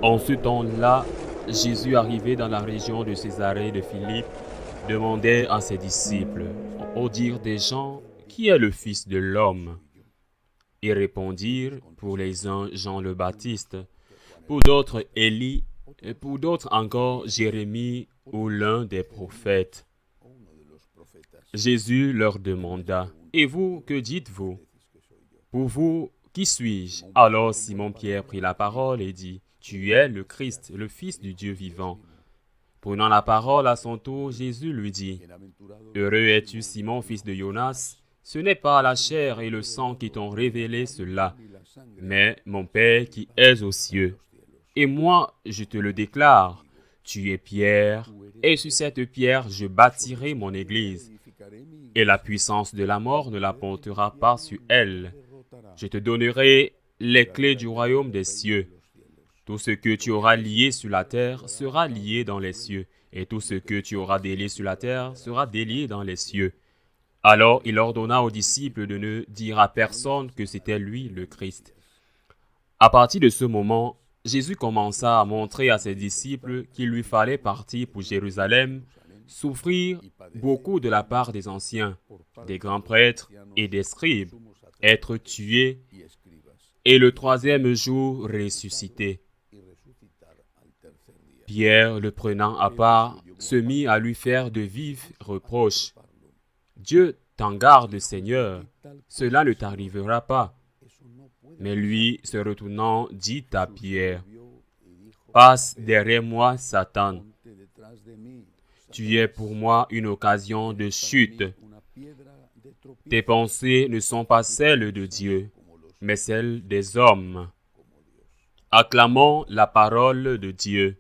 En ce temps-là, Jésus, arrivé dans la région de Césarée de Philippe, demandait à ses disciples, au dire des gens, qui est le Fils de l'homme? Ils répondirent, pour les uns Jean le Baptiste, pour d'autres Élie, et pour d'autres encore Jérémie ou l'un des prophètes. Jésus leur demanda, et vous, que dites-vous? Pour vous, qui suis-je? Alors Simon-Pierre prit la parole et dit, tu es le Christ, le Fils du Dieu vivant. Prenant la parole à son tour, Jésus lui dit, heureux es-tu, Simon, fils de Jonas, ce n'est pas la chair et le sang qui t'ont révélé cela, mais mon Père qui est aux cieux. Et moi, je te le déclare, tu es Pierre, et sur cette pierre je bâtirai mon église, et la puissance de la mort ne la portera pas sur elle. Je te donnerai les clés du royaume des cieux. Tout ce que tu auras lié sur la terre sera lié dans les cieux, et tout ce que tu auras délié sur la terre sera délié dans les cieux. Alors il ordonna aux disciples de ne dire à personne que c'était lui le Christ. À partir de ce moment, Jésus commença à montrer à ses disciples qu'il lui fallait partir pour Jérusalem, souffrir beaucoup de la part des anciens, des grands prêtres et des scribes, être tué et le troisième jour ressuscité. Pierre, le prenant à part, se mit à lui faire de vifs reproches. « Dieu t'en garde, Seigneur, cela ne t'arrivera pas. » Mais lui, se retournant, dit à Pierre, « Passe derrière moi, Satan. Tu es pour moi une occasion de chute. Tes pensées ne sont pas celles de Dieu, mais celles des hommes. » Acclamons la parole de Dieu.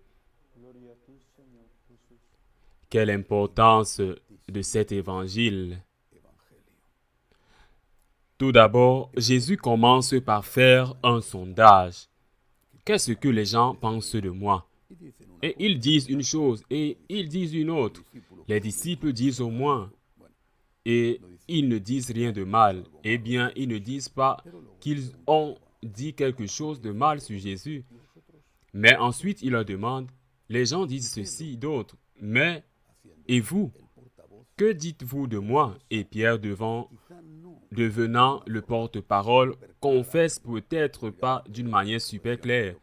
Quelle importance de cet évangile! Tout d'abord, Jésus commence par faire un sondage. Qu'est-ce que les gens pensent de moi? Et ils disent une chose et ils disent une autre. Les disciples disent au moins. Et ils ne disent rien de mal. Eh bien, ils ne disent pas qu'ils ont dit quelque chose de mal sur Jésus. Mais ensuite, il leur demande, les gens disent ceci, d'autres. Mais, et vous? Que dites-vous de moi? Et Pierre, devenant le porte-parole, confesse peut-être pas d'une manière super claire,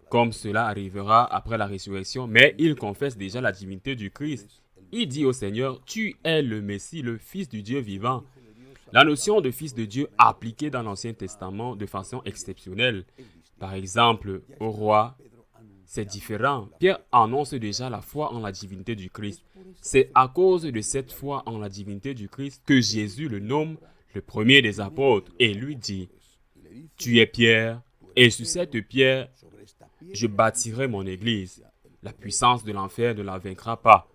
comme cela arrivera après la résurrection, mais il confesse déjà la divinité du Christ. Il dit au Seigneur, tu es le Messie, le Fils du Dieu vivant. La notion de Fils de Dieu appliquée dans l'Ancien Testament de façon exceptionnelle. Par exemple, au roi, c'est différent. Pierre annonce déjà la foi en la divinité du Christ. C'est à cause de cette foi en la divinité du Christ que Jésus le nomme le premier des apôtres et lui dit, « Tu es Pierre, et sur cette pierre, je bâtirai mon église. La puissance de l'enfer ne la vaincra pas.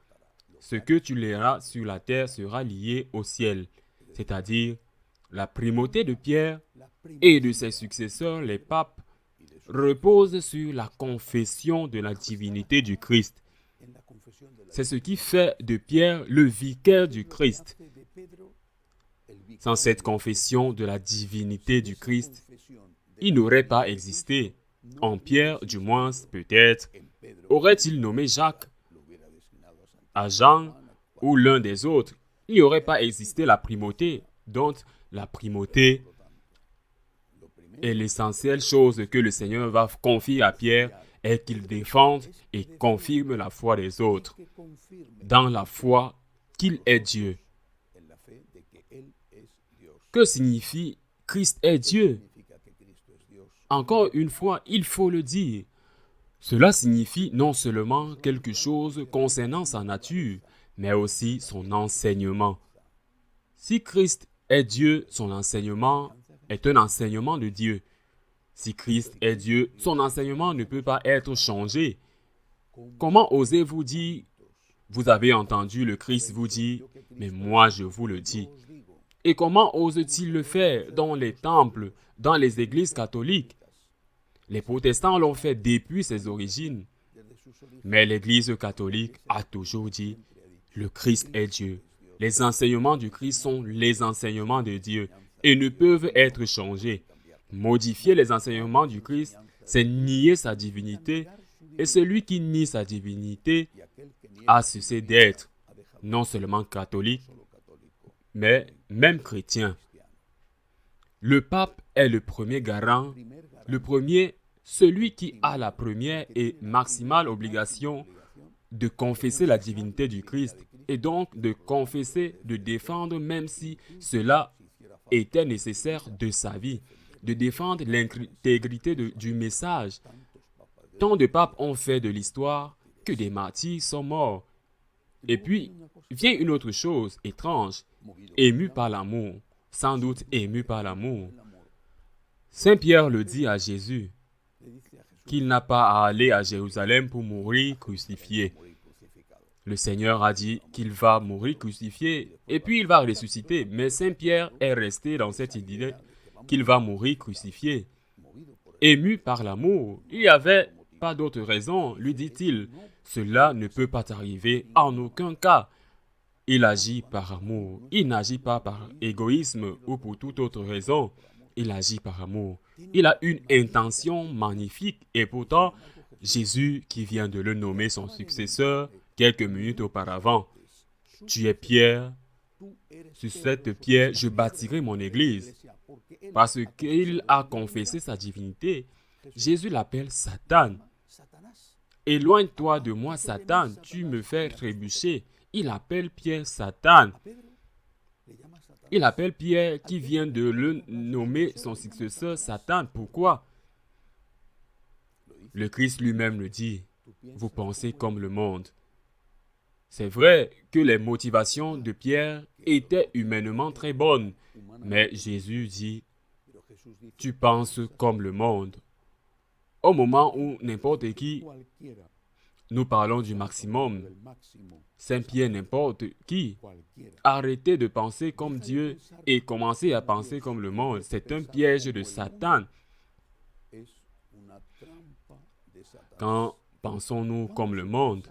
Ce que tu lieras sur la terre sera lié au ciel. » C'est-à-dire, la primauté de Pierre et de ses successeurs, les papes, repose sur la confession de la divinité du Christ. C'est ce qui fait de Pierre le vicaire du Christ. Sans cette confession de la divinité du Christ, il n'aurait pas existé. En Pierre, du moins, peut-être, aurait-il nommé Jacques, à Jean ou l'un des autres, il n'y aurait pas existé la primauté. Donc, la primauté est l'essentielle chose que le Seigneur va confier à Pierre est qu'il défende et confirme la foi des autres dans la foi qu'il est Dieu. Que signifie Christ est Dieu? Encore une fois, il faut le dire. Cela signifie non seulement quelque chose concernant sa nature, mais aussi son enseignement. Si Christ est Dieu, son enseignement est un enseignement de Dieu. Si Christ est Dieu, son enseignement ne peut pas être changé. Comment osez-vous dire, vous avez entendu le Christ vous dire, mais moi je vous le dis. Et comment ose-t-il le faire dans les temples, dans les églises catholiques? Les protestants l'ont fait depuis ses origines. Mais l'Église catholique a toujours dit, le Christ est Dieu. Les enseignements du Christ sont les enseignements de Dieu et ne peuvent être changés. Modifier les enseignements du Christ, c'est nier sa divinité, et celui qui nie sa divinité a cessé d'être non seulement catholique, mais même chrétien. Le pape est le premier garant, le premier, celui qui a la première et maximale obligation de confesser la divinité du Christ et donc de confesser, de défendre, même si cela était nécessaire de sa vie, de défendre l'intégrité du message. Tant de papes ont fait de l'histoire que des martyrs sont morts. Et puis, vient une autre chose étrange, ému par l'amour, sans doute ému par l'amour. Saint Pierre le dit à Jésus, qu'il n'a pas à aller à Jérusalem pour mourir crucifié. Le Seigneur a dit qu'il va mourir crucifié et puis il va ressusciter. Mais Saint Pierre est resté dans cette idée qu'il va mourir crucifié. Ému par l'amour, il n'y avait pas d'autre raison, lui dit-il. Cela ne peut pas t'arriver en aucun cas. Il agit par amour. Il n'agit pas par égoïsme ou pour toute autre raison. Il agit par amour. Il a une intention magnifique et pourtant, Jésus qui vient de le nommer son successeur quelques minutes auparavant, tu es Pierre, sur cette pierre je bâtirai mon église. Parce qu'il a confessé sa divinité, Jésus l'appelle Satan. Éloigne-toi de moi, Satan, tu me fais trébucher. Il appelle Pierre Satan. Il appelle Pierre qui vient de le nommer son successeur Satan. Pourquoi? Le Christ lui-même le dit, vous pensez comme le monde. C'est vrai que les motivations de Pierre étaient humainement très bonnes, mais Jésus dit, tu penses comme le monde. Au moment où n'importe qui, nous parlons du maximum, Saint Pierre n'importe qui, arrêtez de penser comme Dieu et commencez à penser comme le monde. C'est un piège de Satan. Quand pensons-nous comme le monde?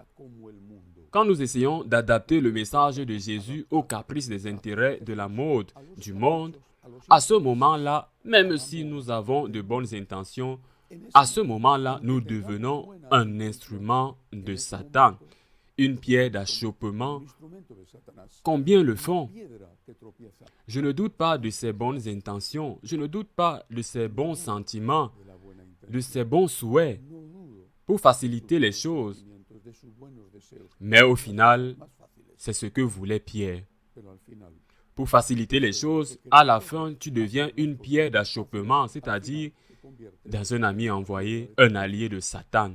Quand nous essayons d'adapter le message de Jésus aux caprices des intérêts de la mode du monde, à ce moment-là, même si nous avons de bonnes intentions, à ce moment-là, nous devenons un instrument de Satan, une pierre d'achoppement. Combien le font? Je ne doute pas de ses bonnes intentions, je ne doute pas de ses bons sentiments, de ses bons souhaits pour faciliter les choses. Mais au final, c'est ce que voulait Pierre. Pour faciliter les choses, à la fin, tu deviens une pierre d'achoppement, c'est-à-dire, dans un ami envoyé, un allié de Satan.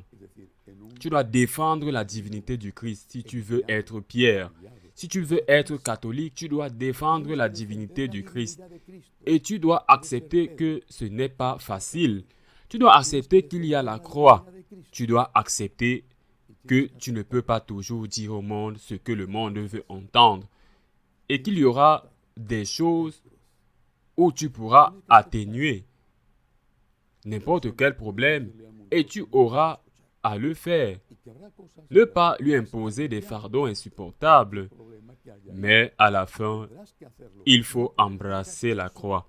Tu dois défendre la divinité du Christ si tu veux être Pierre. Si tu veux être catholique, tu dois défendre la divinité du Christ. Et tu dois accepter que ce n'est pas facile. Tu dois accepter qu'il y a la croix. Tu dois accepter que tu ne peux pas toujours dire au monde ce que le monde veut entendre. Et qu'il y aura des choses où tu pourras atténuer n'importe quel problème et tu auras à le faire. Ne pas lui imposer des fardeaux insupportables, mais à la fin, il faut embrasser la croix.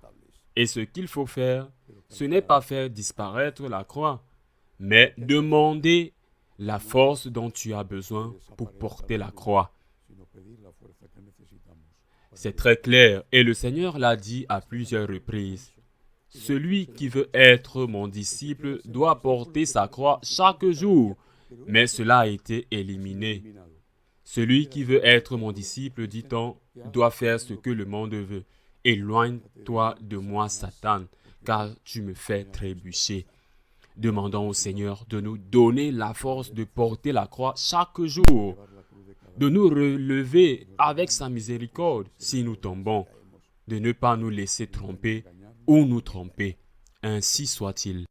Et ce qu'il faut faire, ce n'est pas faire disparaître la croix, mais demander la force dont tu as besoin pour porter la croix. C'est très clair et le Seigneur l'a dit à plusieurs reprises. Celui qui veut être mon disciple doit porter sa croix chaque jour, mais cela a été éliminé. Celui qui veut être mon disciple, dit-on, doit faire ce que le monde veut. Éloigne-toi de moi, Satan, car tu me fais trébucher. Demandons au Seigneur de nous donner la force de porter la croix chaque jour, de nous relever avec sa miséricorde si nous tombons, de ne pas nous laisser tromper ou nous tromper. Ainsi soit-il.